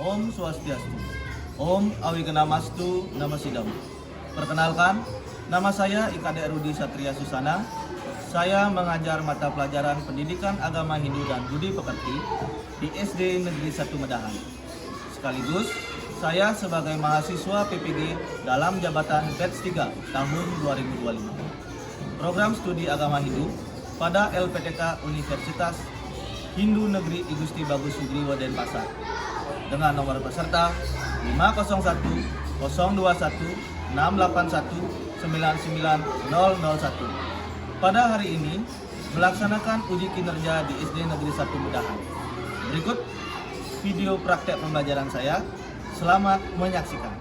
Om Swastiastu. Om Awigenamastu Namasidam. Perkenalkan, nama saya IKD Rudi Satria Susana. Saya mengajar mata pelajaran Pendidikan Agama Hindu dan Budi Pekerti di SD Negeri 1 Medahan. Sekaligus, saya sebagai mahasiswa PPG dalam jabatan batch 3 tahun 2025. Program Studi Agama Hindu pada LPTK Universitas Hindu Negeri I Gusti Bagus Sugriwo Denpasar dengan nomor peserta 501 021 681 99001. Pada hari ini melaksanakan uji kinerja di SD Negeri 1 Medahan. Berikut video praktek pembelajaran saya. Selamat menyaksikan.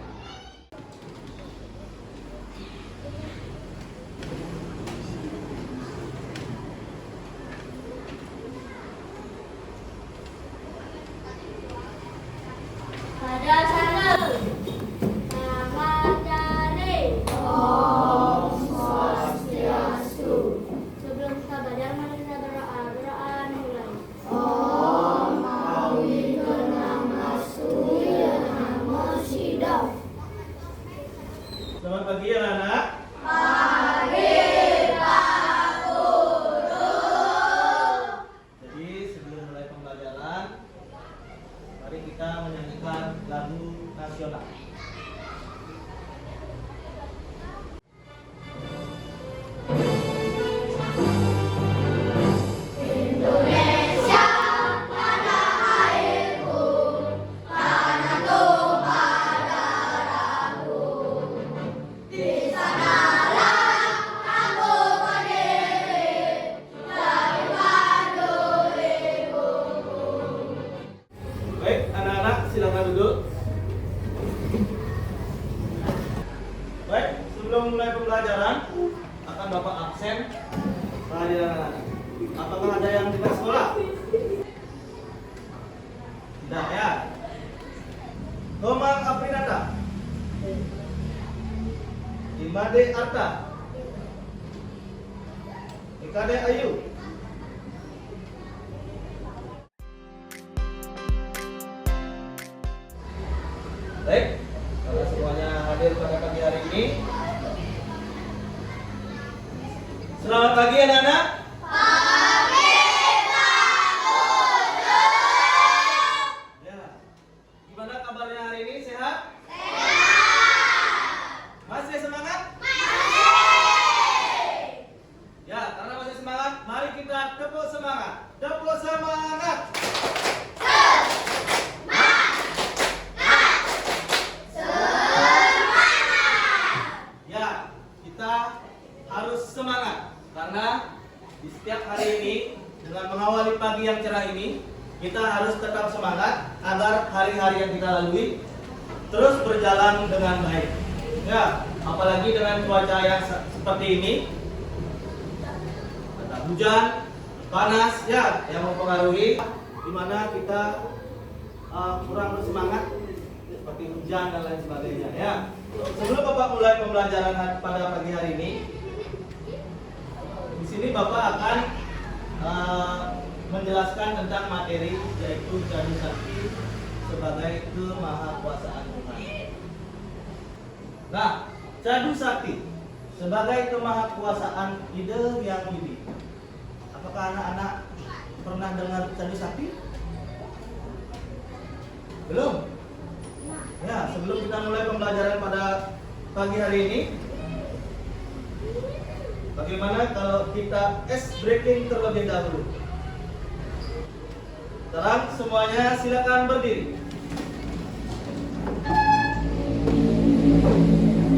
Pada sana, nama cari Om Swastiastu. Sebelum kita belajar, mari kita berdoa. Berdoa mulai. Om Awigenamastu Namasidam. Selamat pagi anak-anak. Pagi Pak Guru. Jadi sebelum mulai pembelajaran, mari kita menyanyikan lagu nasional. Indonesia, tanah airku, tanah tumpah darahku. Di sanalah aku berdiri, dari pandu ibuku. Baik, anak-anak silakan duduk. Baik, sebelum mulai pembelajaran akan Bapak absen kehadiran anak-anak. Apakah ada yang tidak sekolah? Tidak ya. Tomang Aprinata, Imade Arta, Ikade Ayu. Baik, kalau semuanya hadir pada pagi hari ini. Selamat pagi anak-anak. Pagi Pak Guru. Ya. Gimana kabarnya hari ini? Sehat? Masih semangat? Ya, karena masih semangat, mari kita tepuk semangat. Tepuk semangat. Ya, kita harus semangat karena di setiap hari ini dengan mengawali pagi yang cerah ini, kita harus tetap semangat agar hari-hari yang kita lalui terus berjalan dengan baik. Ya, apalagi dengan cuaca yang seperti ini, ada hujan, panas, ya, yang mempengaruhi di mana kita kurang bersemangat seperti hujan dan lain sebagainya. Ya, sebelum Bapak mulai pembelajaran pada pagi hari ini, di sini Bapak akan menjelaskan tentang materi yaitu Jadu Sakti sebagai kemahakuasaan Tuhan. Nah, Jadu Sakti sebagai kemahakuasaan Ide Hyang Widi. Apakah anak-anak pernah dengar Jadu Sakti? Belum? Ya, sebelum kita mulai pembelajaran pada pagi hari ini, bagaimana kalau kita ice breaking terlebih dahulu? Sekarang semuanya silakan berdiri.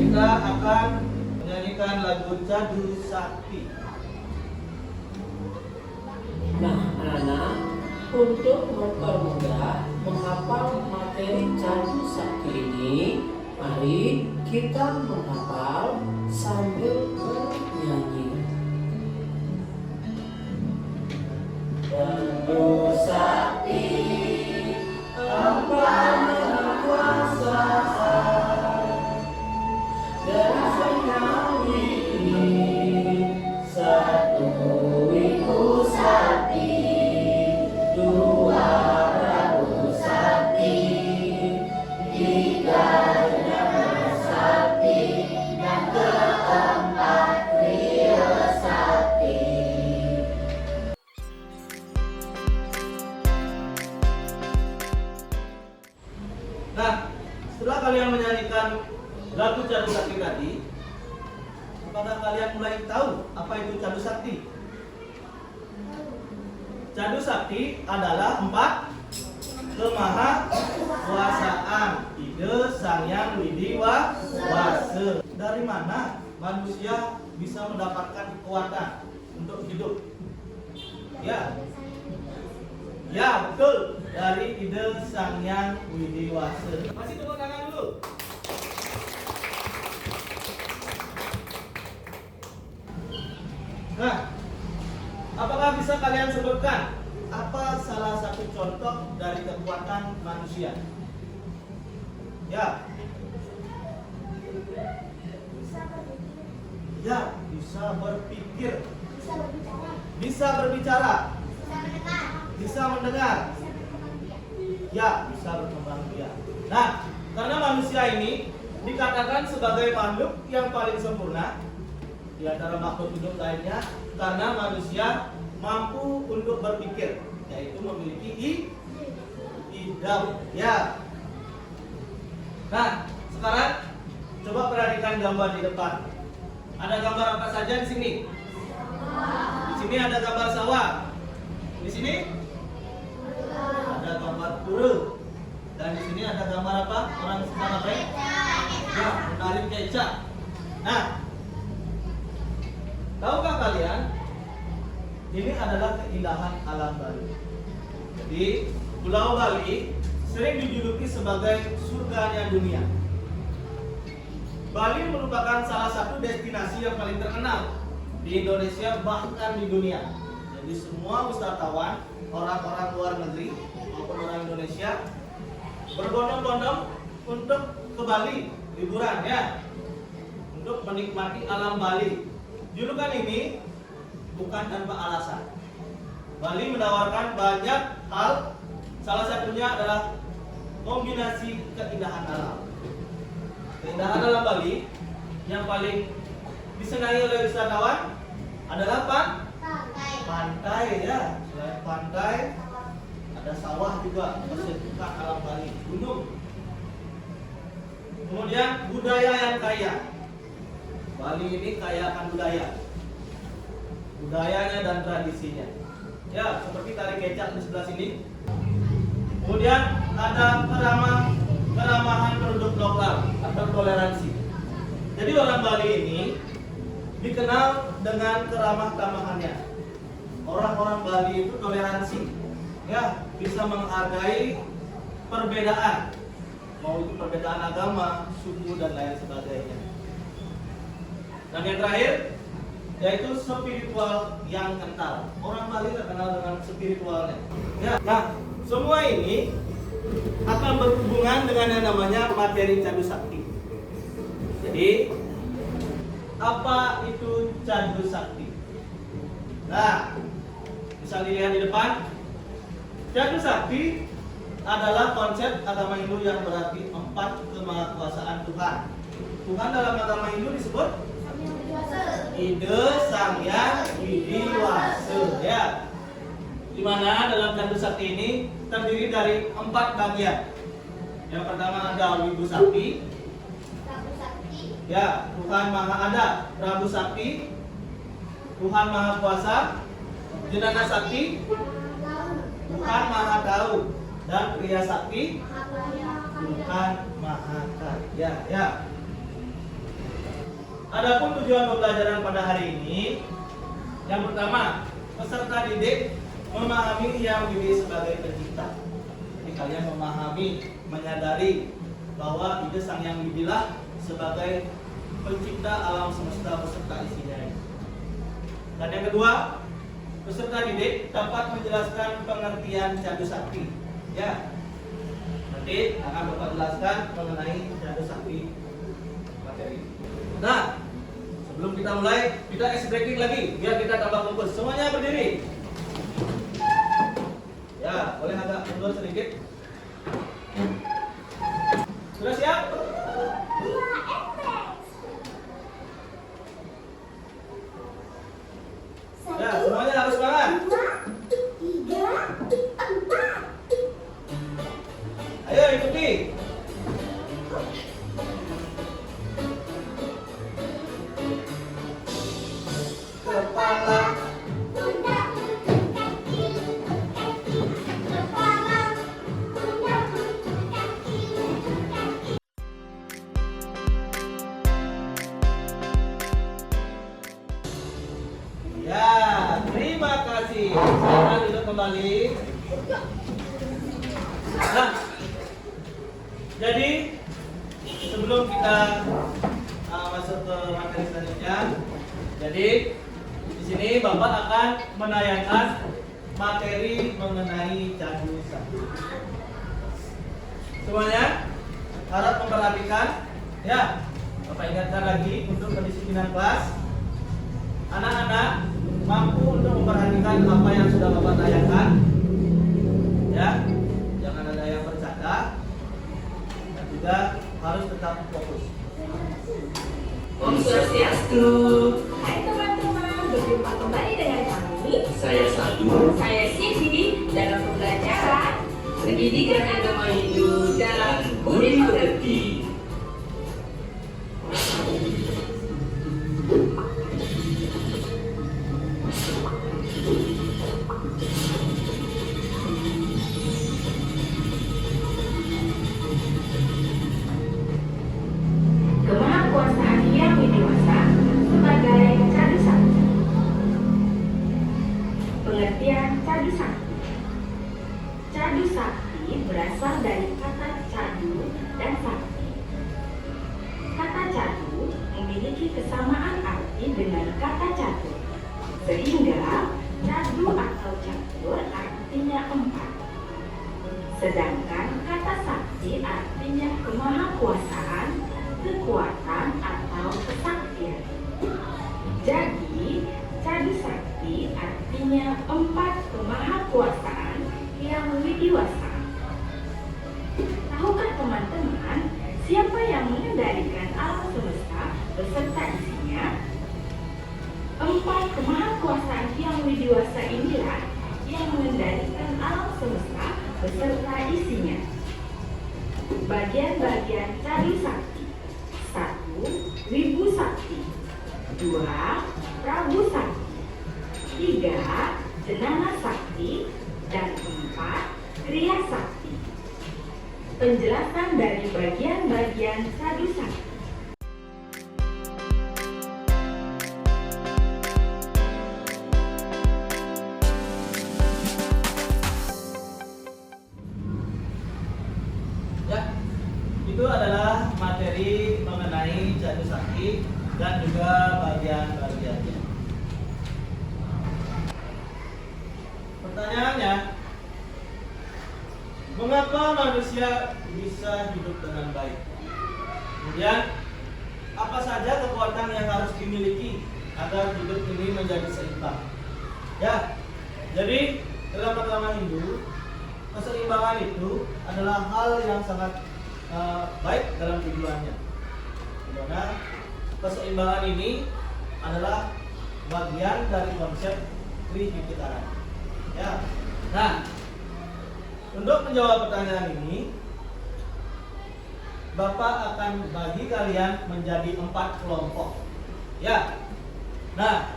Kita akan menyanyikan lagu Jadu Sakti. Nah, anak-anak, untuk mempermudah menghafal materi Jadu Sakti ini, mari kita menghafal sambil bernyanyi. Jadu Sakti, Engkau Maha Kuasa, Dasar Widi, satu Ibu Sakti, dua Prabu Sakti, Nah, setelah kalian menyanyikan lagu Cadu Sakti tadi, apakah kalian mulai tahu apa itu Cadu Sakti? Cadu Sakti adalah 4 kemahakuasaan Ide Sang Hyang Widi Wase. Dari mana manusia bisa mendapatkan kekuatan untuk hidup? Ya, betul, dari Ide Sang Hyang Widi Wase. Masih tepuk tangan dulu. Nah, apakah bisa kalian sebutkan apa salah satu contoh dari kekuatan manusia? Ya. Ya, bisa berpikir, bisa berbicara, bisa mendengar, ya, bisa berkembang biak. Nah, karena manusia ini dikatakan sebagai makhluk yang paling sempurna di antara makhluk hidup lainnya, karena manusia mampu untuk berpikir, yaitu memiliki ide. Ya. Nah, sekarang coba perhatikan gambar di depan. Ada gambar apa saja di sini? Di sini ada gambar sawah. Di sini ada gambar pura. Dan di sini ada gambar apa? Orang sedang apa? Ya, menarik kecap. Nah, tahukah kalian, ini adalah keindahan alam Bali. Jadi, Pulau Bali sering dijuluki sebagai surganya dunia. Bali merupakan salah satu destinasi yang paling terkenal di Indonesia, bahkan di dunia. Jadi semua wisatawan, orang-orang luar negeri maupun orang Indonesia berbondong-bondong untuk ke Bali liburan, ya, untuk menikmati alam Bali. Julukan ini bukan tanpa alasan. Bali menawarkan banyak hal, salah satunya adalah kombinasi keindahan alam. Keindahan alam Bali yang paling disenangi oleh wisatawan adalah pantai, ya. Selain pantai, ada sawah juga, persetukan alam Bali, gunung. Kemudian budaya yang kaya. Bali ini kaya akan budayanya dan tradisinya. Ya, seperti tari kecak di sebelah sini. Kemudian ada keramahan penduduk lokal atau toleransi. Jadi orang Bali ini dikenal dengan keramah tamahannya. Orang-orang Bali itu toleransi, ya, bisa menghargai perbedaan, mau itu perbedaan agama, suku dan lain sebagainya. Dan yang terakhir yaitu spiritual yang kental. Orang Bali terkenal dengan spiritualnya. Ya, nah, semua ini akan berhubungan dengan yang namanya materi Cadu Sakti. Jadi, apa itu Cadu Sakti? Nah, bisa dilihat di depan. Cadu Sakti adalah konsep agama Hindu yang berarti 4 kemahakuasaan Tuhan. Tuhan dalam agama Hindu disebut Ide Sang Hyang Widi Wase, ya. Di mana dalam Cadu Sakti ini terdiri dari 4 bagian. Yang pertama ada Wibu Sakti, ya, Tuhan Maha Ada, Prabu Sakti, Tuhan Maha Kuasa, Jenana Sakti, Tuhan Maha Tahu, dan Pria Sakti, Tuhan Maha Kaya. Ya. Adapun tujuan pembelajaran pada hari ini, yang pertama, peserta didik memahami Hyang Widi sebagai pencipta. Jadi kalian memahami, menyadari bahwa Ide Sang Hyang Widi lah sebagai pencipta alam semesta beserta isinya. Dan yang kedua, peserta didik dapat menjelaskan pengertian Cadu Sakti. Ya, nanti akan Bapak jelaskan mengenai Cadu Sakti materi. Nah, sebelum kita mulai, kita ice breaking lagi biar kita tambah fokus. Semuanya berdiri. Ya, boleh agak mundur sedikit. Sudah siap? Ya, semuanya harus semangat. Ayo ikuti. Kepala, ya, terima kasih. Sekarang duduk kembali. Nah, jadi sebelum kita masuk ke materi selanjutnya, jadi di sini Bapak akan menayangkan materi mengenai candu sakti. Semuanya harap memperhatikan. Ya, Bapak ingatkan lagi untuk kedisiplinan kelas. Anak-anak mampu untuk memperhatikan apa yang sudah Bapak tayangkan. Ya, jangan ada yang bercanda. Dan juga harus tetap fokus. Om Swastiastu. Hai teman-teman, berjumpa kembali dengan kami. Saya Sadu. Saya Siti dalam pembelajaran Pendidikan agama Hindu dan budi pekerti. Kemahakuasaan Yang Widiwasa sebagai Cadu Sakti. Pengertian Cadu Sakti. Cadu Sakti berasal dari kata cadu dan sakti. Kata cadu memiliki kesamaan arti dengan kata catur, sehingga cadu atau catur artinya 4. Sedangkan kata sakti artinya kemahakuasaan, kekuatan atau kesaktian. Jadi, cadu sakti artinya 4 kemahakuasaan yang widiwasa. Tahukah teman-teman siapa yang mengendalikan alam semesta beserta isinya? 4 kemahakuasaan yang widiwasa inilah yang mengendalikan alam semesta beserta isinya. Bagian-bagian cadu sakti: 1. Wibu sakti, 2. Prabu sakti, 3. Jenana sakti, dan 4. Kriya sakti. Penjelasan dari bagian-bagian cadu sakti. Ya, itu adalah materi mengenai candu sakti dan juga bagian-bagiannya. Pertanyaannya, mengapa manusia bisa hidup dengan baik? Kemudian, apa saja kekuatan yang harus dimiliki agar hidup ini menjadi seimbang? Ya, jadi dalam agama Hindu, keseimbangan itu adalah hal yang sangat baik dalam tujuannya. Di mana keseimbangan ini adalah bagian dari konsep Trivijitara. Ya. Nah, untuk menjawab pertanyaan ini, Bapak akan bagi kalian menjadi 4 kelompok. Ya. Nah,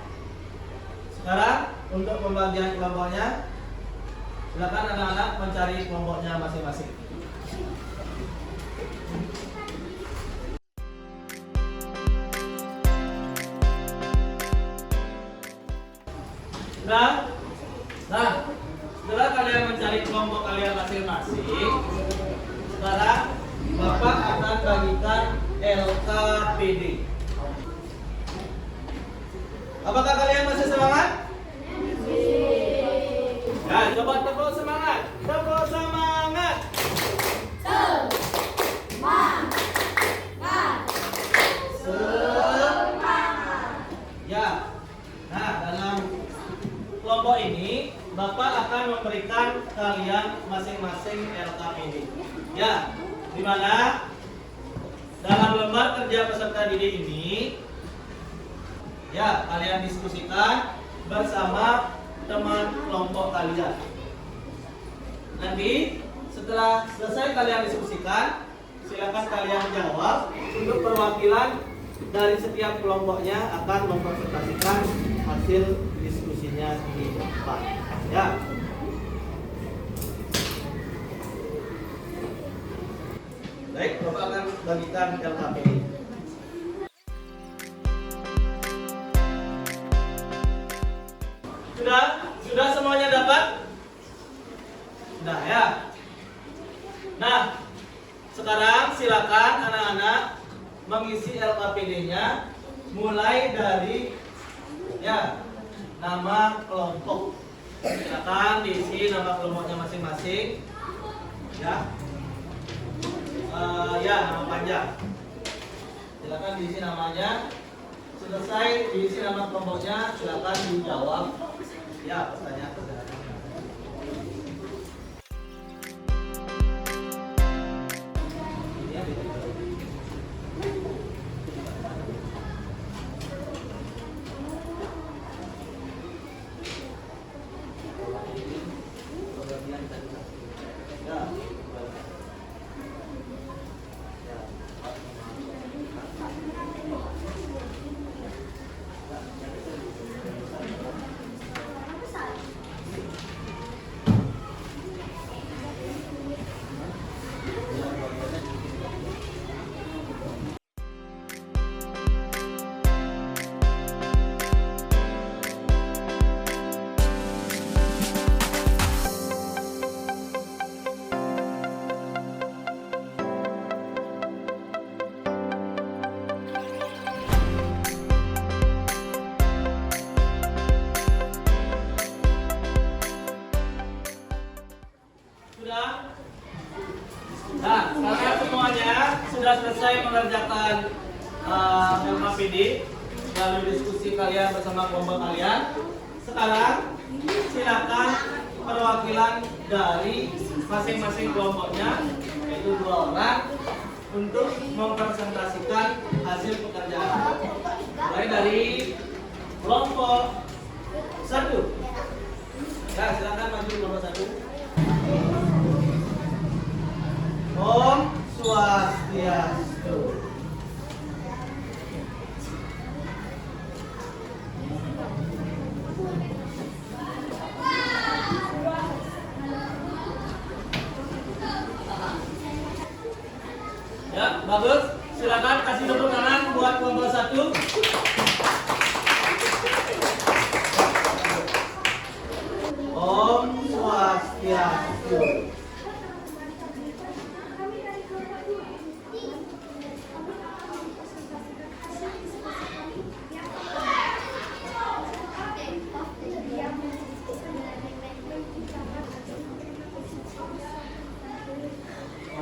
sekarang untuk pembagian kelompoknya, silakan anak-anak mencari kelompoknya masing-masing. Nah, setelah kalian mencari kelompok kalian masing-masing, sekarang Bapak akan bagikan LKPD. Apakah kalian masih semangat? Ya, coba tepuk semangat. Tepuk semangat. Ya. Nah, dalam kelompok ini Bapak akan memberikan kalian masing-masing LKPD. Ya, di mana dalam lembar kerja peserta didik ini, ya kalian diskusikan bersama teman kelompok kalian. Nanti setelah selesai kalian diskusikan, silakan kalian jawab. Untuk perwakilan dari setiap kelompoknya akan mempresentasikan hasil diskusinya di depan. Ya. Baik, Bapak akan bagikan LKPD. Sudah semuanya dapat? Sudah ya. Nah, sekarang silakan anak-anak mengisi LKPD-nya mulai dari ya nama kelompok. Silakan diisi nama kelompoknya masing-masing. Ya. Ya, nama panjang. Silakan diisi namanya. Selesai diisi nama kelompoknya, silakan dijawab. Ya, pertanyaan. Nah, kalian semuanya sudah selesai mengerjakan LKPD, lalu diskusi kalian bersama kelompok kalian. Sekarang silakan perwakilan dari masing-masing kelompoknya, yaitu 2 orang, untuk mempresentasikan hasil pekerjaan. Mulai dari kelompok 1. Ya, silakan maju kelompok 1. Om Swastiastu. Ya, bagus. Silakan kasih tepuk tangan buat kelompok 1. Om Swastiastu.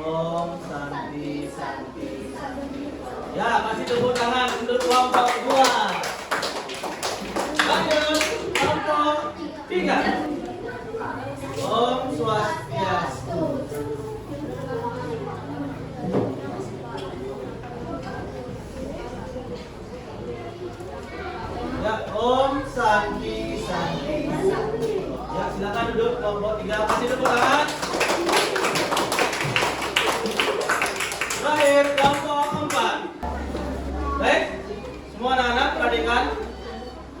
Om Santi Santi Santi. Ya, kasih tepuk tangan untuk kelompok 2. Lanjut, kelompok 3. Om Swastiastu. Ya, Om Santi Santi. Ya, silakan duduk kelompok 3. Kasih tepuk tangan. Terakhir, kelompok 4. Baik, semua anak-anak perhatikan.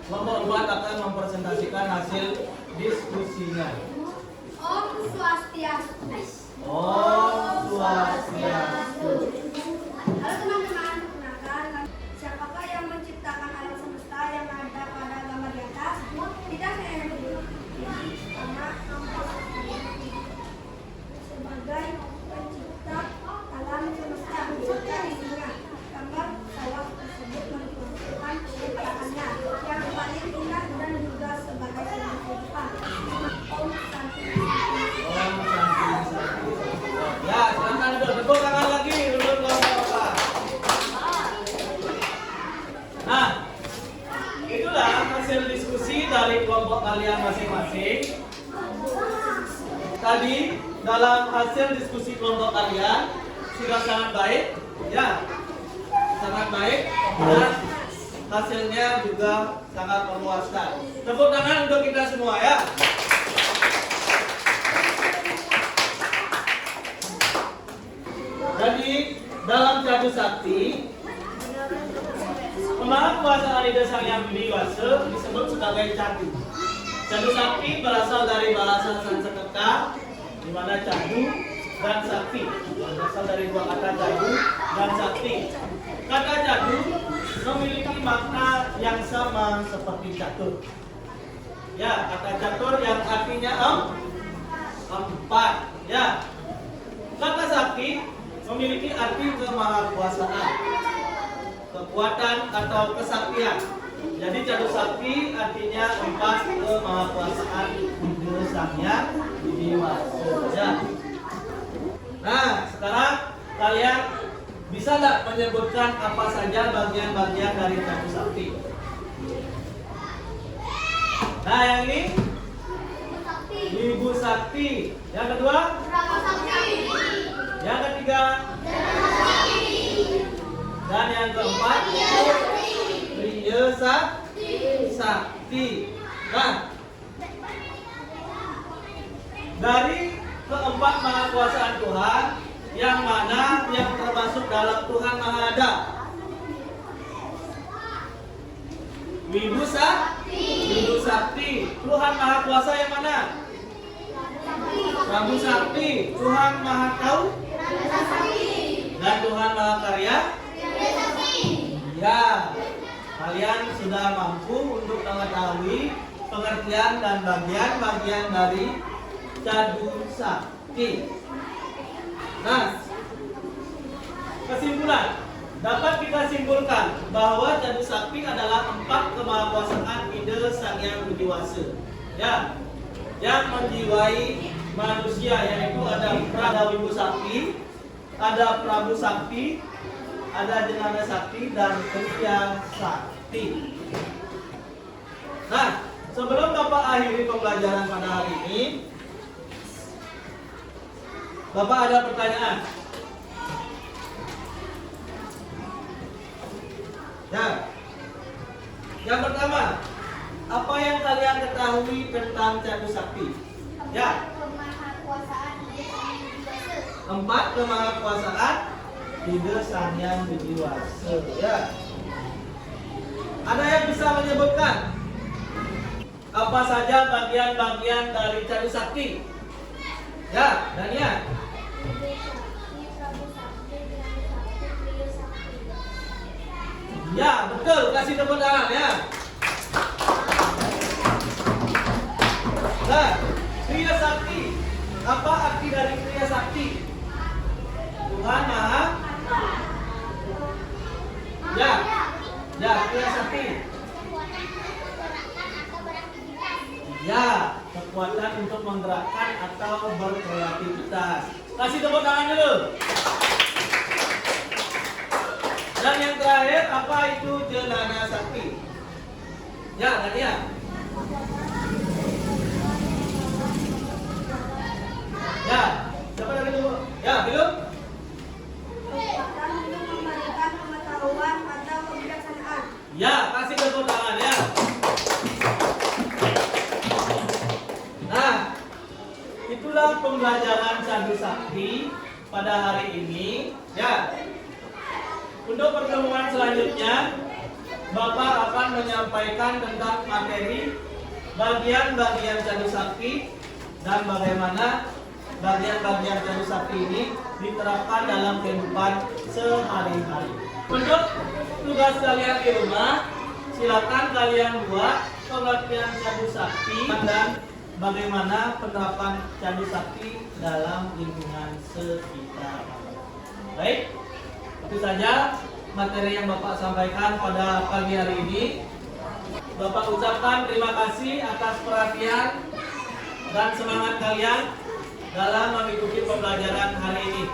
Kelompok 4 akan mempresentasikan hasil diskusinya. Om Swastiastu. Om Swastiastu. Halo teman-teman, perkenalkan, siapakah yang menciptakan alam semesta yang ada pada gambar di atas? Tidak saya yang dulu. Karena sebagai pencipta alam semesta beserta isinya, gambar sawah tersebut merupakan ciptaannya yang paling indah dan juga sebagai sumber kehidupan. Om Santi. Om Santi Santi. Ya, silakan duduk. Tepuk tangan lagi untuk kelompok 4. Nah, itulah hasil diskusi dari kelompok kalian masing-masing. Tadi dalam hasil diskusi kelompok kalian sudah sangat baik, ya. sangat baik dan hasilnya juga sangat memuaskan. Tepuk tangan untuk kita semua ya. Jadi dalam Cadu Sakti, Kemahakuasaan Ida Sang Hyang Widi Wasa disebut sebagai Cadu. Cadu Sakti berasal dari bahasa Sanskerta, di mana Cadu dan Sakti berasal dari dua kata Cadu dan Sakti. Kata Cadu memiliki makna yang sama seperti catur. Ya, kata catur yang artinya empat. Ya, kata Sakti memiliki arti kemahakuasaan, kekuatan atau kesaktian. Jadi Cadu Sakti artinya empat kemahakuasaan Ida Sang Hyang Widi Wasa. Nah, sekarang kalian bisa nggak menyebutkan apa saja bagian-bagian dari Cadu Sakti? Nah, yang ini Ibu Sakti. Yang kedua? Yang ketiga? Dan yang keempat? Priya Sakti. Nah, dari keempat mahakuasaan Tuhan, yang mana yang termasuk dalam Tuhan Maha Ada? Ibu Sakti. Tuhan Maha Kuasa yang mana? Prabu Sakti. Tuhan Maha Tahu? Dan Tuhan Maha Karya? Ya, kalian sudah mampu untuk mengetahui pengertian dan bagian-bagian dari Cadu Sakti. Nah, kesimpulan, dapat kita simpulkan bahwa Cadu Sakti adalah empat kemahakuasaan Ida Sang Hyang Widi Wasa. Ya, yang menjiwai manusia, yaitu ada Ibu Sakti, ada Prabu Sakti, ada Jenana Sakti, dan Priya Sakti. Nah, sebelum Bapak akhiri pembelajaran pada hari ini, Bapak ada pertanyaan. Ya. Yang pertama, apa yang kalian ketahui tentang Cadu Sakti? Ya. Empat kemahakuasaan Ida Sang Hyang Widi Wasa. Ya. Ada yang bisa menyebutkan apa saja bagian-bagian dari Cadu Sakti? Ya, Dania. Ya, betul. Kasih tepuk tangan ya. Nah, Priya Sakti. Apa arti dari Priya Sakti? Tuhan Maha. Ya. Ya, Priya Sakti. Ya, kekuatan untuk menggerakkan atau berkreativitas. Kasih tepuk tangan dulu. Dan yang terakhir, apa itu Jenana Sakti? Ya, Dania. Ya, siapa yang itu? Ya, belum? Kekuatan untuk memberikan pengetahuan atau kebijaksanaan. Ya, kasih tepuk tangan ya. Nah, itulah pembelajaran Cadu Sakti pada hari ini. Ya. Untuk pertemuan selanjutnya, Bapak akan menyampaikan tentang materi bagian-bagian Cadu Sakti dan bagaimana bagian-bagian Cadu Sakti ini diterapkan dalam kehidupan sehari-hari. Untuk tugas kalian di rumah, silakan kalian buat pengertian Cadu Sakti dan bagaimana penerapan Cadu Sakti dalam lingkungan sekitar. Baik. Itu saja materi yang Bapak sampaikan pada pagi hari ini. Bapak ucapkan terima kasih atas perhatian dan semangat kalian dalam mengikuti pembelajaran hari ini.